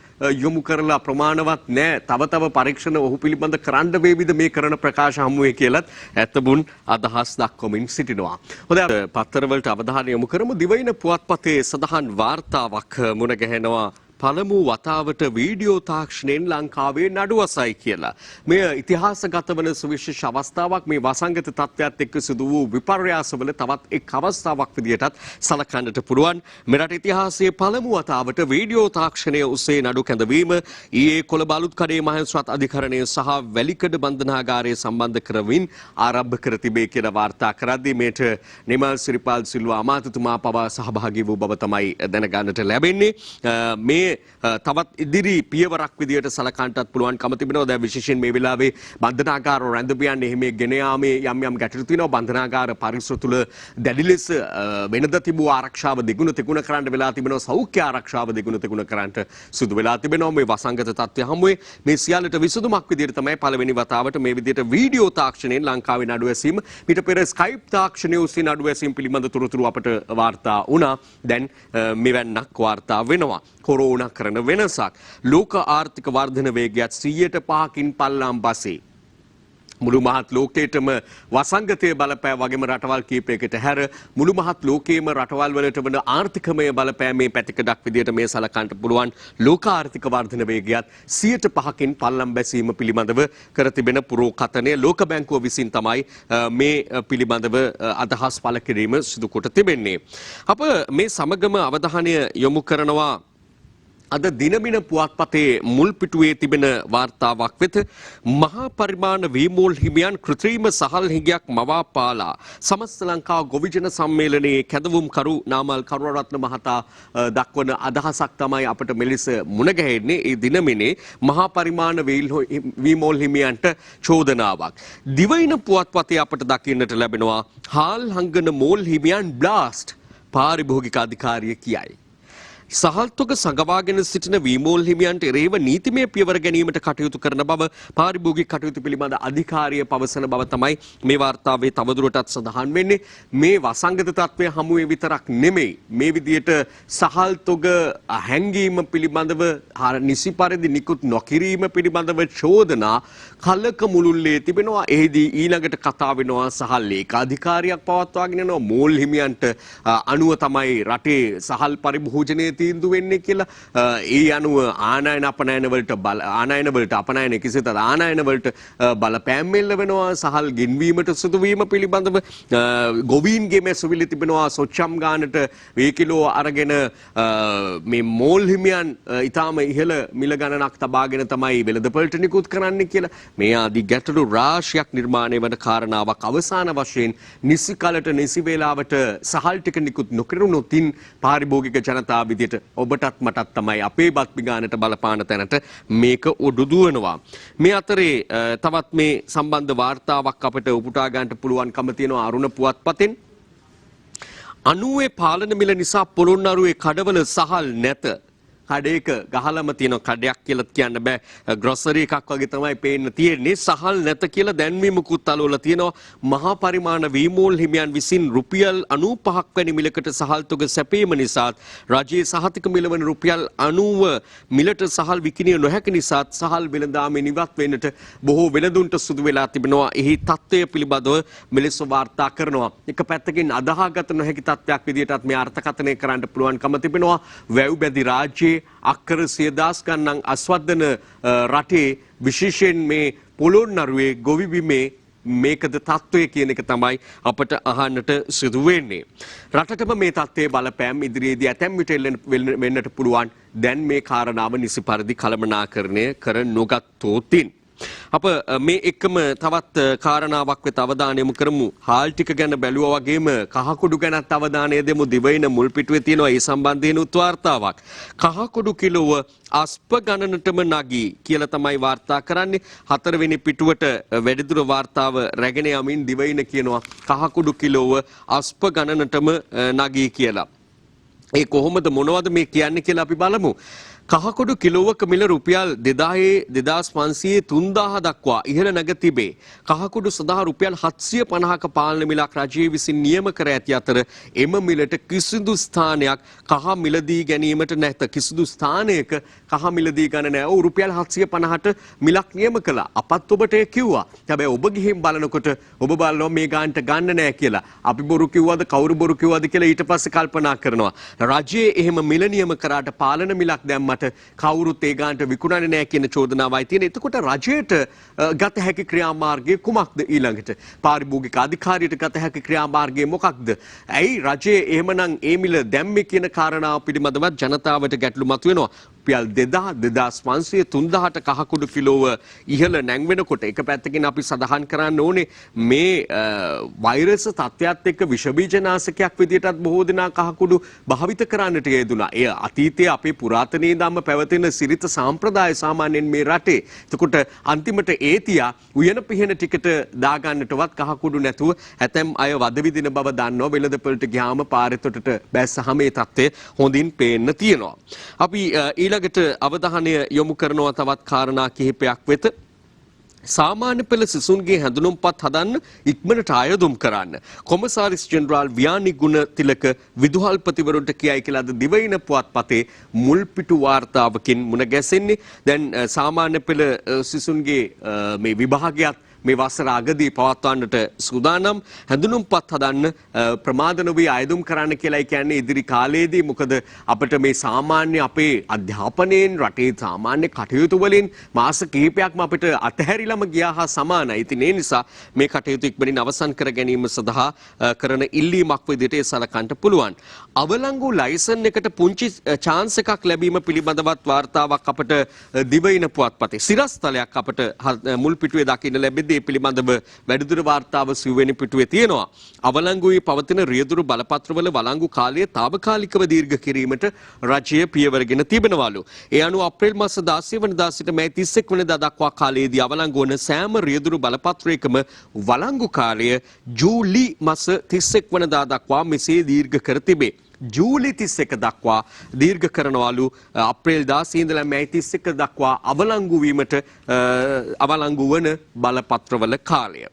යොමු කරලා ප්‍රමාණවත් නෑ. තව පරීක්ෂණ ඔහු පිළිබඳ කරන්න වේවිද මේ කරන ප්‍රකාශ හමුවේ කියලත් ඇතමුන් අදහස් දක්වමින් සිටිනවා. හොඳයි පත්තරවලට අවධානය යොමු කරමු. දිවයින පුවත්පතේ සඳහන් වාර්තාවක් මුණ ගැහෙනවා. පළමු වතාවට වීඩියෝ තාක්ෂණයෙන් ලංකාවේ නඩුවසයි කියලා. මෙය ඉතිහාසගත වන සුවිශේෂ අවස්ථාවක්. මේ වසංගත තත්ත්වයත් එක්ක සිදු වූ විපර්යාසවල තවත් එක් අවස්ථාවක් විදියටත් සලකන්නට පුළුවන්. මෙරට ඉතිහාසයේ පළමු වතාවට වීඩියෝ තාක්ෂණය ඔස්සේ නඩු කැඳවීම ඊයේ කොළඹ අලුත්කඩේ මහේස්ත්‍රාත් අධිකරණය සහ වැලිකඩ බන්ධනාගාරය සම්බන්ධ කරමින් ආරම්භ කර තිබේ කියලා වාර්තා කරද්දී මේට නිමල් සිරිපාල් සිල්වා අමාත්‍යතුමා පවා සහභාගී වූ බව තමයි දැනගන්නට ලැබෙන්නේ. මේ තවත් ඉදිරි පියවරක් විදියට සලකන්නටත් පුළුවන්කම තිබෙනවා. දැන් විශේෂයෙන් මේ වෙලාවේ බන්ධනාගාර රැඳවියන් එහෙම ගෙන යාමේ යම් ගැටලු තියෙනවා. බන්ධනාගාර පරිසර තුල දැඩි ලෙස වෙනද තිබූ ආරක්ෂාව දෙගුණ තෙගුණ කරන්න වෙලා තිබෙනවා. සෞඛ්‍ය ආරක්ෂාව දෙගුණ තෙගුණ කරන්නට සිදු වෙලා තිබෙනවා. මේ වසංගත තත්ත්වය හමුවේ මේ සියල්ලට විසඳුමක් විදියට තමයි පළවෙනි වතාවට මේ විදියට වීඩියෝ තාක්ෂණයෙන් ලංකාවේ නඩු ඇසීම. ඊට පෙර ස්කයිප් තාක්ෂණය ඔස්සේ නඩු ඇසීම පිළිබඳ තොරතුරු අපට වාර්තා වුණා. දැන් මෙවැන්නක් වාර්තා වෙනවා. කොරෝනා කරන වෙනසක්. ලෝක ආර්ථික වර්ධන වේගයත් 105කින් පල්ලම් බසේ. මුළු මහත් ලෝකයටම වසංගතය බලපෑ වගේම රටවල් කීපයකට හැර මුළු මහත් ලෝකයේම රටවල් වලට වන ආර්ථිකමය බලපෑමේ පැතිකඩක් විදියට මේ සලකන්නට පුළුවන්. ලෝක ආර්ථික වර්ධන වේගයත් 105කින් පල්ලම් බැසීම පිළිබඳව කර තිබෙන පුරෝකථනය ලෝක බැංකුව විසින් තමයි මේ පිළිබඳව අදහස් පළ කිරීම සිදු කොට තිබෙන්නේ. අප මේ සමගම අවධානය යොමු කරනවා අද දිනමින පුවත්පතේ මුල් පිටුවේ තිබෙන වාර්තාවක් වෙත. මහා පරිමාණ වීමෝල් හිමියන් කෘත්‍රිම සහල් හිගයක් මවාපාලා සමස්ත ලංකා ගොවිජන සම්මේලනයේ කැඳවුම්කරු නාමල් කරුණාරත්න මහතා දක්වන අදහසක් තමයි අපට මෙලෙස මුණ ගැහෙන්නේ. ඒ දිනමිනේ මහා පරිමාණ වීමෝල් හිමියන්ට චෝදනාවක්. දිවයින පුවත්පතේ අපට දකින්නට ලැබෙනවා හාල් හංගන මෝල් හිමියන් බ්ලාස්ට් පාරිභෝගික අධිකාරිය කියයි. සහල්තොග සඟවාගෙන සිටින වීමෝල් හිමියන්ට එරෙහිව නීතිමය පියවර ගැනීමට කටයුතු කරන බව පාරිභෝගික කටයුතු පිළිබඳ අධිකාරිය පවසන බව තමයි මේ වාර්තාවේ තවදුරටත් සඳහන් වෙන්නේ. මේ වසංගත තත්ත්වය හමුවේ විතරක් නෙමෙයි මේ විදියට සහල්තොග හැංගීම පිළිබඳව නිසි පරිදි නිකුත් නොකිරීම පිළිබඳව චෝදනා කලක මුළුල්ලේ තිබෙනවා. එහිදී ඊළඟට කතා වෙනවා සහල් ඒකාධිකාරියක් පවත්වාගෙන යනවා. මෝල් හිමියන්ට අනුව තමයි රටේ සහල් පරිභෝජනයේ තීන්දුව වෙන්නේ කියලා. ඒ අනුව ආනයන වලට අපනයන කිසිත ආනයන වලට බලපෑම් එල්ල වෙනවා. සහල් ගෙන්වීමට සිදුවීම පිළිබඳව ගොවීන්ගේ මැසවිලි තිබෙනවා. සොච්චම් ගානට මේ කිලෝ අරගෙන මේ මෝල් හිමියන් ඊටාම ඉහළ මිල ගණනක් තබාගෙන තමයි වෙළඳපොළට නිකුත් කරන්නේ කියලා. මේ ආදී ගැටලු රාශියක් නිර්මාණය වන කාරණාවක් අවසාන වශයෙන් නිසි කලට නිසි වේලාවට සහල් ටික නිකුත් නොකරුණොත් පාරිභෝගික ජනතාව විදියට ඔබටත් මටත් තමයි අපේ බත් පිඟානට බලපාන තැනට මේක උඩුදුවනවා. මේ අතරේ තවත් මේ සම්බන්ධ වාර්තාවක් අපිට උපුටා ගන්නට පුළුවන්කම තියෙනවා අරුණ පුවත්පතෙන්. 90 පාලන මිල නිසා පොළොන්නරුවේ කඩවල සහල් නැත. කඩේක ගහලම තියෙන කඩයක් කියලා කියන්න බෑ ග්‍රොසරි එකක් වගේ තමයි පේන්න තියෙන්නේ සහල් නැත කියලා දැන්වීමකුත් අලවලා තියෙනවා මහා පරිමාණ වීමෝල් හිමියන් විසින් රුපියල් 95ක් වැනි මිලකට සහල් තොග සැපීම නිසාත් රජයේ සහතික මිල වන රුපියල් 90 මිලට සහල් විකිණිය නොහැකි නිසාත් සහල් වෙළඳාමෙන් ඉවත් වෙන්නට බොහෝ වෙළඳුන්ට සිදු වෙලා තිබෙනවා එහි තත්ත්වය පිළිබඳව මෙලෙස වාර්තා කරනවා එක පැත්තකින් අදාහාගත නොහැකි තත්ත්වයක් විදිහටත් මේ අර්ථකථනය කරන්න පුළුවන්කම තිබෙනවා වැව් බැඳි රාජ්‍යයේ අක්කර 100,000 ගණන් අස්වද්දන රටේ විශේෂයෙන් මේ පොළොන්නරුවේ ගොවිබිමේ මේකද තත්ත්වය කියන එක තමයි අපට අහන්නට සිදු වෙන්නේ. රටටම මේ තත්ත්වයේ බලපෑම් ඉදිරියේදී ඇතැම් විට වෙන්නට පුළුවන් දැන් මේ කාරණාව නිසි පරිදි කළමනාකරණය කර නොගත්තොතින්. අප මේ එක්කම තවත් කාරණාවක් වෙත අවධානය යොමු කරමු. හාල් ටික ගැන බැලුවා වගේම කහකුඩු ගැනත් අවධානය දෙමු. දිවයින මුල් පිටුවේ තියෙනවා ඒ සම්බන්ධයෙන් වාර්තාවක්. කහකුඩු කිලෝව අස්ප ගණනටම නගී කියලා තමයි වාර්තා කරන්නේ. 4 වෙනි පිටුවට වැඩිදුර වාර්තාව රැගෙන යමින් දිවයින කියනවා කහකුඩු කිලෝව අස්ප ගණනටම නගී කියලා. ඒ කොහොමද මොනවද මේ කියන්නේ කියලා අපි බලමු. කහකොඩු කිලෝවක මිල රුපියල් 2500 3000 දක්වා ඉහළ නැග තිබේ. කහකොඩු සඳහා රුපියල් 750ක පාලන මිලක් රජය විසින් නියම කර ඇති අතර එම මිලට කිසිදු ස්ථානයක් කහ මිලදී ගැනීමට නැත. කිසිදු ස්ථානයක කහ මිලදී ගන්න නැහැ. රුපියල් 750ට මිලක් නියම කළා. අපත් ඔබට කිව්වා. හැබැයි ඔබ ගිහින් බලනකොට ඔබ බලනවා මේ ගානට ගන්න නැහැ කියලා. අපි බොරු කිව්වද කවුරු බොරු කිව්වද කියලා ඊට පස්සේ කල්පනා කරනවා. රජයේ එහෙම මිල නියම කරාට පාලන මිලක් දැම්මට කවුරුත් ඒ ගානට විකුණන්නේ නැහැ කියන චෝදනාවයි තියෙන. එතකොට රජයට ගත හැකි ක්‍රියාමාර්ගය කුමක්ද ඊළඟට? පාරිභෝගික අධිකාරියට ගත හැකි ක්‍රියාමාර්ගය මොකක්ද? ඇයි රජයේ එහෙමනම් ඒ මිල දැම්මේ කියන කාරණාව පිළිබඳව ජනතාවට ගැටලු මතුවෙනවා. රුපියල් 2000 2500 3000ට කහකුඩු කිලෝව ඉහළ නැංවෙනකොට එක පැත්තකින් අපි සඳහන් කරන්න ඕනේ මේ වෛරස් තත්ත්වයක් එක්ක විෂ බීජනාශකයක් විදියටත් බොහෝ දෙනා කහකුඩු භාවිත කරන්නට යෙදුණා. එය අතීතයේ අපේ පුරාතනයේ ඉඳන්ම පැවතෙන සිරිත සාම්ප්‍රදාය සාමාන්‍යයෙන් මේ රටේ. එතකොට අන්තිමට ඒ තියා උයන පිහන ටිකට දාගන්නටවත් කහකුඩු නැතුව ඇතැම් අය වද විදින බව දන්නවා. වෙළඳපොළට ගියාම පාරෙතොටට බැස්සහම මේ තත්ත්වය හොඳින් පේන්න තියෙනවා. අපි ඊළඟට අවධානය යොමු කරනවා තවත් කාරණා කිහිපයක් වෙත. සාමාන්‍ය පෙළ සිසුන්ගේ හැඳුනුම්පත් හදන්න ඉක්මනට අයදුම් කරන්න. කොමසාරිස් ජෙනරාල් ව්‍යානි ගුණතිලක විදුහල්පතිවරුන්ට කියයි කියලා අද දිවයින පුවත්පතේ මුල් පිටු වාර්තාවකින් මුණ ගැසෙන්නේ. දැන් සාමාන්‍ය පෙළ සිසුන්ගේ මේ විභාගයත් මේ වසර අගදී පවත්වන්නට සූදානම්. හැඳුනුම්පත් හදන්න ප්‍රමාද නොවී අයදුම් කරන්න කියලායි කියන්නේ ඉදිරි කාලයේදී. මොකද අපිට මේ සාමාන්‍ය අපේ අධ්‍යාපනයෙන් රටේ සාමාන්‍ය කටයුතු වලින් මාස කිහිපයක්ම අපිට අතහැරිලම ගියා හා සමානයි. ඉතින් ඒ නිසා මේ කටයුතු ඉක්මනින් අවසන් කර ගැනීම සඳහා කරන ඉල්ලීමක් විදිහට ඒ සලකන්න පුළුවන්. අවලංගු ලයිසන් එකට පුංචි chance එකක් ලැබීම පිළිබඳවත් වාර්තාවක් අපිට දිවයින පුවත්පතේ සිරස්තලයක් අපිට මුල් පිටුවේ දකින්න ලැබෙද්දී ඒ පිළිබඳව වැඩිදුර වාර්තාව සිව්වෙනි පිටුවේ තියෙනවා. අවලංගුවේ පවතින රියදුරු බලපත්‍රවල වළංගු කාලය తాවකාලිකව දීර්ඝ කිරීමට රජය පියවරගෙන තිබෙනවලු. ඒ අනුව අප්‍රේල් මාස 16 වෙනිදා සිට මැයි 31 වෙනිදා දක්වා කාලයේදී අවලංගු වන සෑම රියදුරු බලපත්‍රයකම වළංගු කාලය ජූලි මාස 31 වෙනිදා දක්වා මෙසේ දීර්ඝ කර තිබේ. ජූලි 31 දක්වා දීර්ඝ කරනවලු. අප්‍රේල් 16 ඉඳලා මැයි 31 දක්වා අවලංගු වීමට අවලංගු වන බලපත්‍රවල කාලය.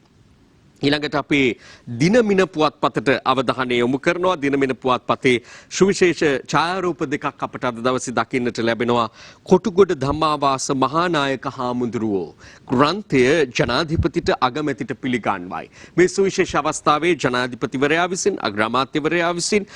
ඊළඟට අපි දිනමින පුවත්පතට අවධානය යොමු කරනවා. දිනමින පුවත්පතේ සුවිශේෂ ඡායාරූප දෙකක් අපට අද දවසේ දකින්නට ලැබෙනවා. කොටුගොඩ ධම්මාවාස මහානායක හාමුදුරුවෝ ග්‍රන්ථය ජනාධිපතිට අගමැතිට පිළිගන්වයි. මේ සුවිශේෂ අවස්ථාවේ ජනාධිපතිවරයා විසින් අග්‍රාමාත්‍යවරයා විසින්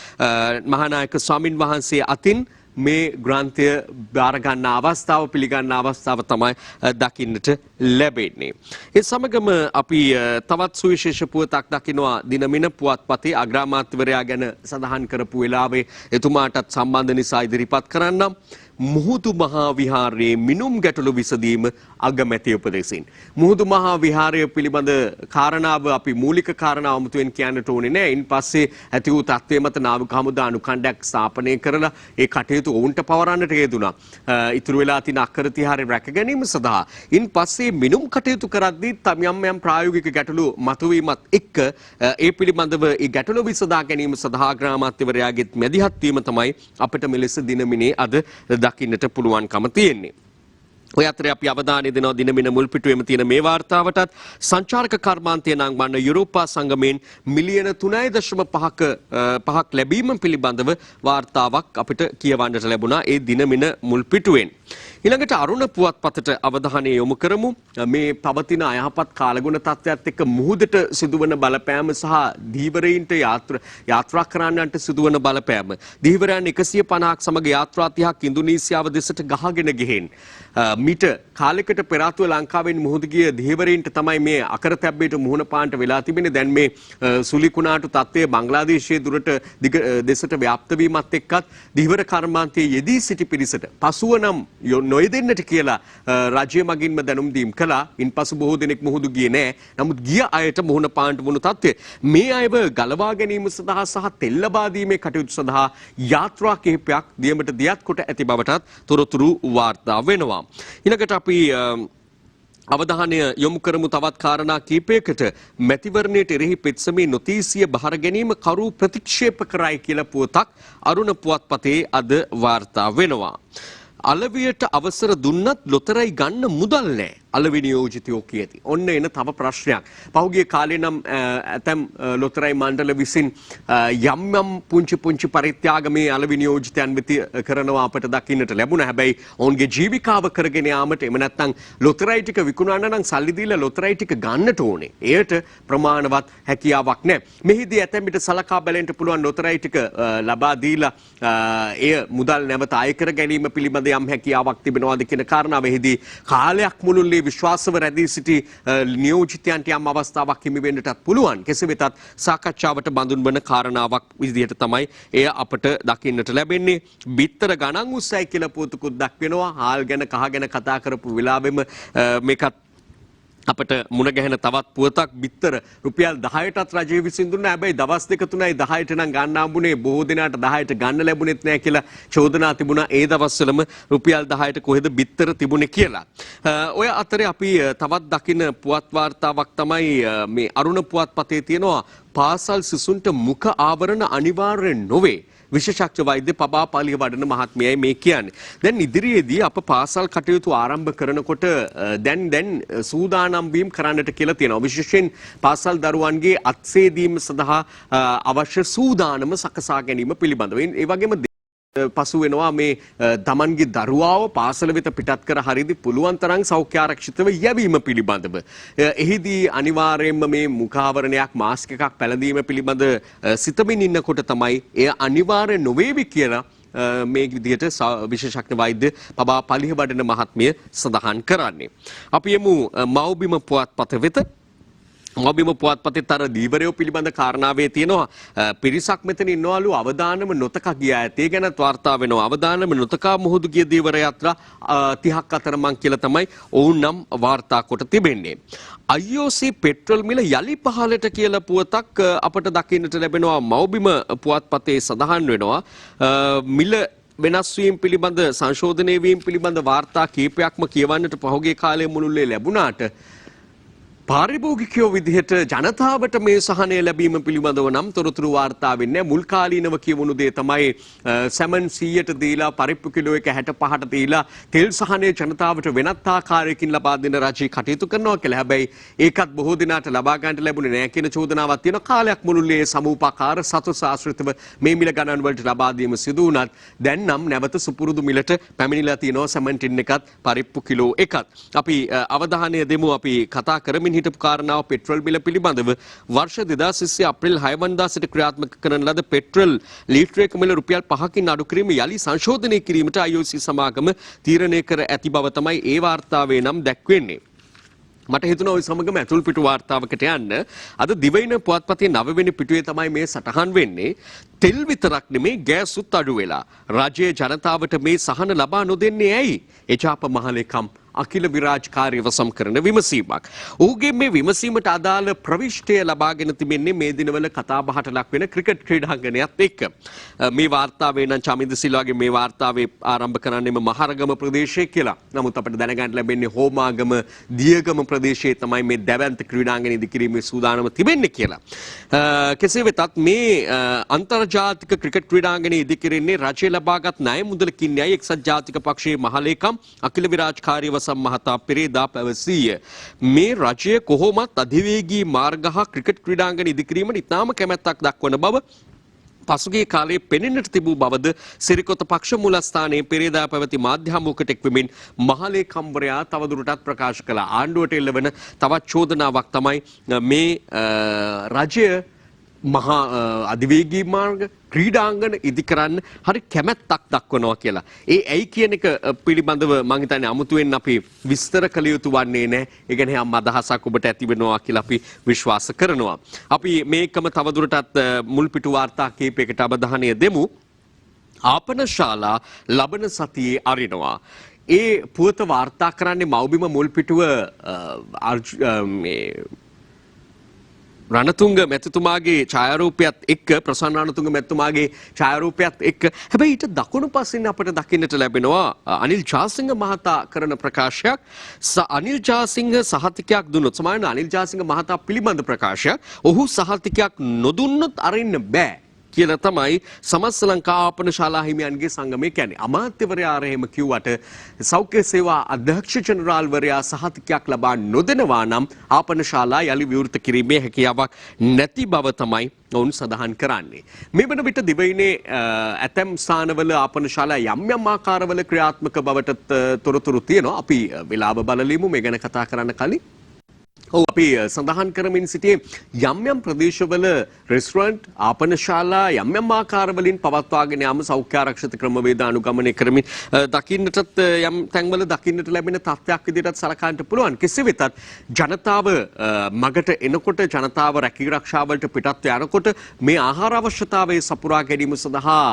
මහානායක ස්වාමින් වහන්සේ අතින් මේ ග්‍රන්ථය බාර ගන්න අවස්ථාව පිළිගන්න අවස්ථාව තමයි දකින්නට ලැබෙන්නේ. ඒ සමගම අපි තවත් සුවිශේෂ පුවතක් දකිනවා දිනමින පුවත්පතේ අග්‍රාමාත්‍යවරයා ගැන සඳහන් කරපු වෙලාවේ එතුමාටත් සම්බන්ධ නිසා ඉදිරිපත් කරන්නම්. මුහුදු මහා විහාරයේ මිනුම් ගැටලු විසඳීම අගමැති උපදෙසින්. මුහුදු මහා විහාරය පිළිබඳ කාරණාව අපි මූලික කාරණාව අමුතුවෙන් කියන්නට ඕනේ නෑ. ඉන් පස්සේ ඇති වූ තත්ත්වය මත නාවික හමුදා අනුකණ්ඩයක් ස්ථාපනය කරලා ඒ කටයුතු ඔවුන්ට පවරන්නට යෙදුණා. ඉතුරු වෙලා තියෙන අක්කර තිහාරය රැක ගැනීම සඳහා. ඉන් පස්සේ මිනුම් කටයුතු කරද්දී යම් ප්‍රායෝගික ගැටලු මතුවීමත් එක්ක ඒ පිළිබඳව ඒ ගැටලු විසඳා ගැනීම සඳහා අග්‍රාමාත්‍යවරයාගේ මැදිහත් වීම තමයි අපිට මෙලෙස දිනමිනේ අද දකින්නට පුළුවන්කම තියෙන්නේ. ඔය අතරේ අපි අවධානය දෙනවා දිනමින මුල් පිටුවේම තියෙන මේ වාර්තාවටත් සංචාරක කර්මාන්තය නංවන්න යුරෝපා සංගමයෙන් මිලියන 3.5ක් ලැබීම පිළිබඳව වාර්තාවක් අපිට කියවන්නට ලැබුණා ඒ දිනමින මුල් පිටුවෙන්. ඊළඟට අරුණ පුවත්පතට අවධානය යොමු කරමු. මේ පවතින අයහපත් කාලගුණ තත්ත්වයත් එක්ක මුහුදට සිදුවන බලපෑම සහ ධීවරයින්ට යාත්‍රා කරන්නන්ට සිදුවන බලපෑම. ධීවරයන් 150ක් සමග යාත්‍රා 30ක් ඉන්දුනීසියාව දෙසට ගහගෙන ගිහින් මීට කාලයකට පෙර ආතුව ලංකාවෙන් මුහුද ගිය ධීවරයින්ට තමයි මේ අකරතැබ්බේට මුහුණ පාන්නට වෙලා තිබෙන්නේ. දැන් මේ සුලිකුණාටු තත්ත්වය බංග්ලාදේශයේ දුරට දෙසට ව්‍යාප්ත වීමත් එක්කත් ධීවර කර්මාන්තයේ යෙදී සිටි පිරිසට පසුව නම් නොයෙදෙන්නට කියලා රජය මගින්ම දැනුම් දීම් කළා. ඉන්පසු බොහෝ දෙනෙක් මුහුදු ගියේ නැහැ. නමුත් ගිය අයට මුහුණ පාන්නට වුණු තත්ත්වය මේ අයව ගලවා ගැනීම සඳහා සහ තෙල් ලබා දීමේ කටයුතු සඳහා යාත්‍රා කිහිපයක් දියමට දියත් කොට ඇති බවටත් තොරතුරු වාර්තා වෙනවා. ඊළඟට අපි අවධානය යොමු කරමු තවත් කාරණා කීපයකට. මැතිවරණයට එරෙහි පෙත්සමේ නොතීසිය බහර ගැනීම කරු ප්‍රතික්ෂේප කරයි කියලා පුවතක් අරුණ පුවත්පතේ අද වාර්තා වෙනවා. අලවියට අවසර දුන්නත් ලොතරැයි ගන්න මුදල් නැහැ. අලවි නියෝජිතයෝ කියති. ඔන්න එන තව ප්‍රශ්නයක්. පහුගිය කාලේ නම් ඇතැම් ලොතරැයි මණ්ඩල විසින් යම් පුංචි පරිත්‍යාග මේ අලවි නියෝජිතයන් වෙත කරනවා අපට දකින්නට ලැබුණා. හැබැයි ඔවුන්ගේ ජීවිකාව කරගෙන යාමට එම නැත්නම් ලොතරැයි ටික විකුණන්න නම් සල්ලි දීලා ලොතරැයි ටික ගන්නට ඕනේ. එයට ප්‍රමාණවත් හැකියාවක් නැහැ. මෙහිදී ඇතැම් විට සලකා බැලෙන්න පුළුවන් ලොතරැයි ටික ලබා දීලා එය මුදල් නැවත අය කර ගැනීම පිළිබඳ යම් හැකියාවක් තිබෙනවාද කියන කාරණාව එහිදී කාලයක් මුළුල්ලේ විශ්වාසව රැඳී සිටි නියෝජිතයන්ට යම් අවස්ථාවක් හිමි වෙන්නටත් පුළුවන්. කෙසේ වෙතත් සාකච්ඡාවට බඳුන් වන කාරණාවක් විදිහට තමයි එය අපට දකින්නට ලැබෙන්නේ. බිත්තර ගණන් උස්සයි කියලා පුවතකුත් දක්වනවා. හාල් ගැන කහ ගැන කතා කරපු වෙලාවෙම මේකත් අපට මුණ ගැහෙන තවත් පුවතක්. බිත්තර රුපියල් 10ටත් රජය විසින් දුන්නා. හැබැයි දවස් දෙක තුනයි 10ට නම් ගන්න හම්බුනේ. බොහෝ දෙනාට 10ට ගන්න ලැබුණෙත් නැහැ කියලා චෝදනා තිබුණා. ඒ දවස්වලම රුපියල් 10ට කොහෙද බිත්තර තිබුණේ කියලා. ඔය අතරේ අපි තවත් දකින පුවත් වාර්තාවක් තමයි මේ අරුණ පුවත්පතේ තියෙනවා. පාසල් සිසුන්ට මුඛ ආවරණ අනිවාර්ය නොවේ. විශේෂඥ වෛද්‍ය පබා පාලිය වඩන මහත්මියයි මේ කියන්නේ. දැන් ඉදිරියේදී අප පාසල් කටයුතු ආරම්භ කරනකොට දැන් සූදානම් වීම කරන්නට කියලා තියෙනවා. විශේෂයෙන් පාසල් දරුවන්ගේ අත්සේදීම සඳහා අවශ්‍ය සූදානම සකසා ගැනීම පිළිබඳව. ඒ වගේම පසු වෙනවා මේ තමන්ගේ දරුවාව පාසල වෙත පිටත් කර හරිදි පුළුවන් තරම් සෞඛ්‍ය ආරක්ෂිතව යැවීම පිළිබඳව. එහිදී අනිවාර්යයෙන්ම මේ මුඛාවරණයක් මාස්ක් එකක් පැළඳීම පිළිබඳ සිතමින් ඉන්නකොට තමයි එය අනිවාර්ය නොවේවි කියලා මේ විදිහට විශේෂඥ වෛද්‍ය පබා පලිහ වඩන මහත්මිය සඳහන් කරන්නේ. අපි යමු මව්බිම පුවත්පත වෙත. මව්බිම පුවත්පතේ තර දීවරයෝ පිළිබඳ කාරණාවේ තියෙනවා. පිරිසක් මෙතන ඉන්නවලු අවදානම නොතකා ගියා ඇතේ ගැනත් වාර්තා වෙනවා. අවදානම නොතකා මුහුදු ගිය දීවර යාත්‍රා 30ක් අතරමං කියලා තමයි ඔවුන් නම් වාර්තා කොට තිබෙන්නේ. IOC පෙට්‍රල් මිල යලි පහළට කියලා පුවතක් අපට දකින්නට ලැබෙනවා. මව්බිම පුවත්පතේ සඳහන් වෙනවා. මිල වෙනස් වීම පිළිබඳ සංශෝධනය වීම පිළිබඳ වාර්තා කීපයක්ම කියවන්නට පහුගිය කාලයේ මුළුල්ලේ ලැබුණාට පාරිභෝගිකයෝ විදිහට ජනතාවට මේ සහනය ලැබීම පිළිබඳව නම් තොරතුරු වාර්තා වෙන්නේ. මුල් කාලීනව කියවුණු දේ තමයි සැමන් 100ට දීලා පරිප්පු කිලෝ එක 65ට දීලා තෙල් සහනය ජනතාවට වෙනත් ආකාරයකින් ලබා දෙන රජය කටයුතු කරනවා කියලා. හැබැයි ඒකත් බොහෝ දිනකට ලබා ගන්නට ලැබුණේ නැහැ කියන චෝදනාවක් තියෙනවා. කාලයක් මුළුල්ලේ සමූපාකාර සතුස් ආශ්‍රිතව මේ මිල ගණන් වලට ලබා දීම සිදු වුණත් දැන් නම් නැවත සුපුරුදු මිලට පැමිණිලා තියෙනවා සැමන් ටින් එකත් පරිප්පු කිලෝ එකත්. අපි අවධානය දෙමු. අපි කතා කරමින් හිටපු කාරණාව පෙට්‍රල් මිල පිළිබඳව. වර්ෂ 2020 අප්‍රේල් 6 වනදා සිට ක්‍රියාත්මක කරන ලද පෙට්‍රල් ලීටරයක මිල රුපියල් 5කින් අඩු කිරීම යලි සංශෝධනය කිරීමට IOC සමාගම තීරණය කර ඇති බව තමයි ඒ වාර්තාවේ නම් දැක්වෙන්නේ. මට හිතුණා ওই සමගම ඇතුල් පිටු වාර්තාවකට යන්න. අද දිවයින පුවත්පතේ 9 වෙනි පිටුවේ තමයි මේ සටහන් වෙන්නේ. තෙල් විතරක් නෙමේ ගෑසුත් අඩු වෙලා. රජයේ ජනතාවට මේ සහන ලබා නොදෙන්නේ ඇයි? එචාප මහලේකම් අකිල විරාජ් කාර්යවසම් කරන විමසීමක්. ඔහුගේ මේ විමසීමට අදාළ ප්‍රවිෂ්ටය ලබාගෙන තිබෙන්නේ මේ දිනවල කතාබහට ලක් වෙන ක්‍රිකට් ක්‍රීඩාංගණයත් එක්ක. මේ වාර්තාවේ නම් චමින්ද සිල්වාගේ මේ වාර්තාවේ ආරම්භ කරන්නේම මහරගම ප්‍රදේශයේ කියලා. නමුත් අපිට දැනගන්න ලැබෙන්නේ හෝමාගම දියගම ප්‍රදේශයේ තමයි මේ දැවැන්ත ක්‍රීඩාංගණය ඉදිකිරීමේ සූදානම තිබෙන්නේ කියලා. කෙසේ වෙතත් මේ අන්තර්ජාතික ක්‍රිකට් ක්‍රීඩාංගණය ඉදිකිරෙන්නේ රජය ලබාගත් ණය මුදලකින් යයි එක්සත් ජාතික පක්ෂයේ මහලේකම් අකිල විරාජ් කාර්යවසම් මහතා පෙරේදා පැවසීය. මේ රජය කොහොමත් අධිවේගී මාර්ග හා ක්‍රිකට් ක්‍රීඩාංගණය ඉදිකිරීමට ඉතාම කැමැත්තක් දක්වන බව පසුගිය කාලයේ පෙනෙන්නට තිබූ බවද සිරිකොත පක්ෂ මූලස්ථානයේ පෙරේදා පැවති මාධ්‍ය හමුවකට එක්වෙමින් මහලේකම්වරයා තවදුරටත් ප්‍රකාශ කළා. ආණ්ඩුවට එල්ලවන තවත් චෝදනාවක් තමයි මේ රජය මහා අධිවේගී මාර්ග ක්‍රීඩාංගන ඉදිකරන්න හරි කැමැත්තක් දක්වනවා කියලා. ඒ ඇයි කියන එක පිළිබඳව මම හිතන්නේ අමුතුවෙන් අපි විස්තර කළ යුතු වන්නේ නැහැ. ඒ කියන්නේ හැම අදහසක් ඔබට ඇති වෙනවා කියලා අපි විශ්වාස කරනවා. අපි මේකම තවදුරටත් මුල්පිටු වාර්තා කීපයකට අවධානය දෙමු. ආපනශාලා ලබන සතියේ අරිනවා. ඒ පුවත වාර්තා කරන්නේ මව්බිම මුල්පිටුව රණතුංග මැතිතුමාගේ ඡායාරූපයත් එක්ක ප්‍රසන්න රණතුංග මැතිතුමාගේ ඡායාරූපයත් එක්ක හැබැයි ඊට දකුණු පසින් අපිට දකින්නට ලැබෙනවා අනිල් ජාසිංහ මහතා කරන ප්‍රකාශයක් අනිල් ජාසිංහ සහතිකයක් දුන්නොත් සමාන අනිල් ජාසිංහ මහතා පිළිබඳ ප්‍රකාශයක් ඔහු සහතිකයක් නොදුන්නොත් අරින්න බෑ කියලා තමයි සමස්ත ලංකා ආපනශාලා හිමියන්ගේ සංගමය කියන්නේ. අමාත්‍යවරයා එහෙම කිව්වට සෞඛ්‍ය සේවා අධ්‍යක්ෂ ජනරාල්වරයා සහතිකයක් ලබා නොදෙනවා නම් ආපනශාලා යලි විවෘත කිරීමේ හැකියාවක් නැති බව තමයි ඔවුන් සඳහන් කරන්නේ. මේ වන විට දිවයිනේ ඇතැම් ස්ථානවල ආපනශාලා යම් යම් ආකාරවල ක්‍රියාත්මක බවට තොරතුරු තියෙනවා. අපි වෙලාව බලලිමු මේ ගැන කතා කරන්න කලින්. අපි සඳහන් කරමින් සිටියේ යම් යම් ප්‍රදේශවල රෙස්ටරන්ට් ආපනශාලා යම් යම් ආකාරවලින් පවත්වාගෙන යාම සෞඛ්‍ය ආරක්ෂිත ක්‍රමවේද අනුගමනය කරමින් දකින්නටත් යම් තැන්වල දකින්නට ලැබෙන තත්ත්වයක් විදිහට සලකන්නට පුළුවන්. කෙසේ වෙතත් ජනතාව මගට එනකොට ජනතාව රැකී ආරක්ෂාවලට පිටත් යනකොට මේ ආහාර අවශ්‍යතාවයේ සපුරා ගැනීම සඳහා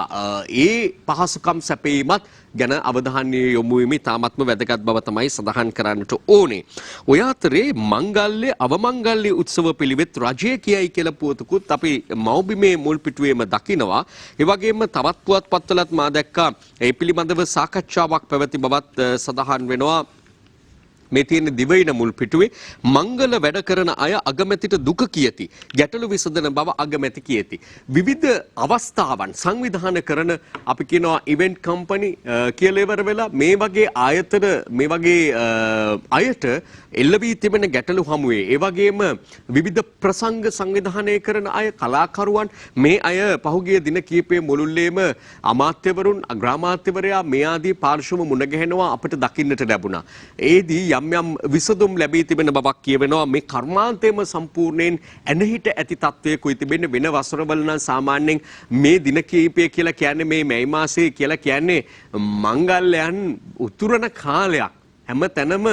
ඒ පහසුකම් සැපයීමත් ගැන අවධානය යොමු වීම තාමත්ම වැදගත් බව තමයි සඳහන් කරන්නට ඕනේ. ඔය අතරේ මංගල්‍ය අවමංගල්‍ය උත්සව පිළිවෙත් රජය කියයි කියලා පුවතකුත් අපි මව්බිමේ මුල් පිටුවේම දකිනවා. ඒ වගේම තවත් පුවත්පත්වලත් මා දැක්කා ඒ පිළිබඳව සාකච්ඡාවක් පැවති බවත් සඳහන් වෙනවා. මේ තියෙන දිවයින මුල් පිටුවේ මංගල වැඩ කරන අය අගමැතිට දුක කියති. ගැටලු විසඳන බව අගමැති කියති. විවිධ අවස්ථාවන් සංවිධාන කරන අපි කියනවා ඉවෙන්ට් කම්පනි කියලා ඉවර වෙලා මේ වගේ ආයතන මේ වගේ අයට එල්ල වී තිබෙන ගැටලු හමුවේ ඒ වගේම විවිධ ප්‍රසංග සංවිධානය කරන අය කලාකරුවන් මේ අය පහුගිය දින කිහිපයේ මුළුල්ලේම අමාත්‍යවරුන් අග්‍රාමාත්‍යවරයා මේ ආදී පාර්ශ්ව මුණ ගැහෙනවා අපිට දකින්නට ලැබුණා. ඒදී යම් යම් විසඳුම් ලැබී තිබෙන බවක් කියවෙනවා. මේ කර්මාන්තයේම සම්පූර්ණයෙන් ඇනහිට ඇති තත්වයකුයි තිබෙන්නේ. වෙන වසරවල නම් සාමාන්‍යයෙන් මේ දින කිහිපය කියලා කියන්නේ මේ මැයි මාසයේ කියලා කියන්නේ මංගල්‍යයන් උතුරන කාලයක්. හැම තැනම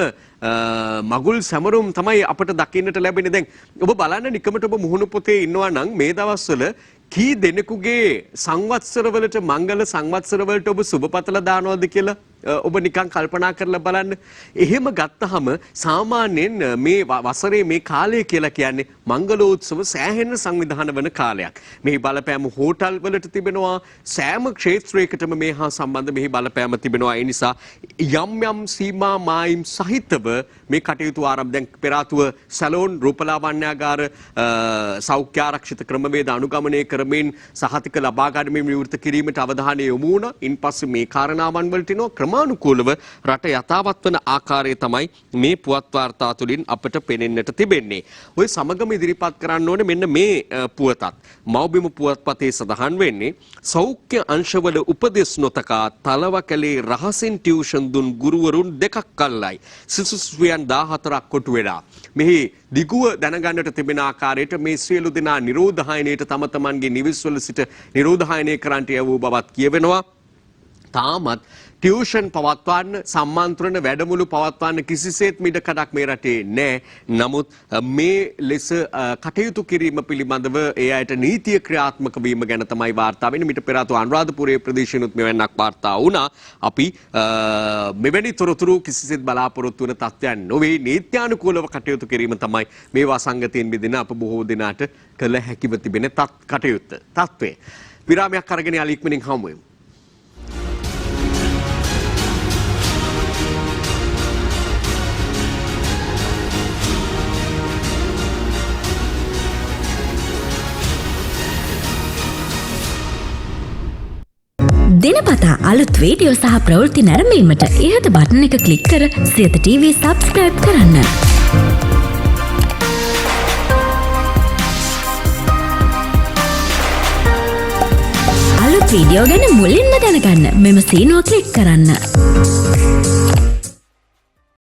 මගුල් සැමරුම් තමයි අපට දකින්නට ලැබෙන්නේ. දැන් ඔබ බලන්න නිකමට ඔබ මුහුණු පොතේ ඉන්නවා නම් මේ දවස්වල කී දෙනෙකුගේ සංවත්සරවලට මංගල සංවත්සරවලට ඔබ සුබපතලා දානවද කියලා ඔබ නිකන් කල්පනා කරලා බලන්න. එහෙම ගත්තහම සාමාන්‍යයෙන් මේ වසරේ මේ කාලය කියලා කියන්නේ මංගලෝත්සව සෑහෙන සංවිධාන වන කාලයක්. මෙහි බලපෑම හෝටල් වලට තිබෙනවා. සෑම ක්ෂේත්‍රයකටම මේ හා සම්බන්ධ මෙහි බලපෑම තිබෙනවා. ඒ නිසා යම් යම් සීමා මායිම් සහිතව මේ කටයුතු ආරම්භ දැන් පෙරාතුව සැලෝන් රූපලාවන්‍යාගාර සෞඛ්‍ය ආරක්ෂිත ක්‍රමවේද අනුගමනය කරමින් සහතික ලබා ගැනීම විවෘත කිරීමට අවධානය යොමු වුණා. ඉන්පස්සේ මේ කාරණාවන් වලට එනවා ක්‍රමානුකූලව රට යථාවත් වන ආකාරය තමයි මේ පුවත් වාර්තා තුළින් අපට පෙනෙන්නට තිබෙන්නේ. ඔය සමගම ඉදිරිපත් කරන්න ඕනේ මෙන්න මේ පුවතත්. මව්බිම පුවත්පතේ සඳහන් වෙන්නේ සෞඛ්‍ය අංශවල උපදෙස් නොතකා තලවකැලේ රහසින් ටියුෂන් දුන් ගුරුවරුන් දෙකක් අල්ලයි. සිසුස්වියන් 14ක් කොටු වෙලා. මෙහි දිගුව දැනගන්නට තිබෙන ආකාරයට මේ සියලු දෙනා නිරෝධායනයට තම තමන්ගේ නිවෙස්වල සිට නිරෝධායනය කරන්නට යවූ බවත් කියවෙනවා. තාමත් ටියුෂන් පවත්වන්න සම්මාන්ත්‍රණ වැඩමුළු පවත්වන්න කිසිසේත් මිඩකඩක් මේ රටේ නැහැ. නමුත් මේ ලෙස කටයුතු කිරීම පිළිබඳව ඒ අයට නීතිය ක්‍රියාත්මක වීම ගැන තමයි වාර්තා වෙන්නේ. මිට පෙර ආතු අනුරාධපුරයේ ප්‍රදේශිනුත් මෙවැන්නක් වාර්තා වුණා. අපි මෙවැනි තොරතුරු කිසිසේත් බලාපොරොත්තු වන තත්ත්වයන් නොවේ. නීත්‍යානුකූලව කටයුතු කිරීම තමයි මේවා සංගතයෙන් බෙදෙන අප බොහෝ දෙනාට කළ හැකිව තිබෙන කටයුත්ත. තත්ත්වය. විරාමයක් අරගෙන යාලි ඉක්මනින් හමු වෙමු. දිනපතා අලුත් වීඩියෝ සහ ප්‍රවෘත්ති නැරඹීමට ඉහත බටන් එක ක්ලික් කර සියත TV සබ්ස්ක්‍රයිබ් කරන්න. අලුත් වීඩියෝ ගැන මුලින්ම දැනගන්න මෙම සීනුව ක්ලික් කරන්න.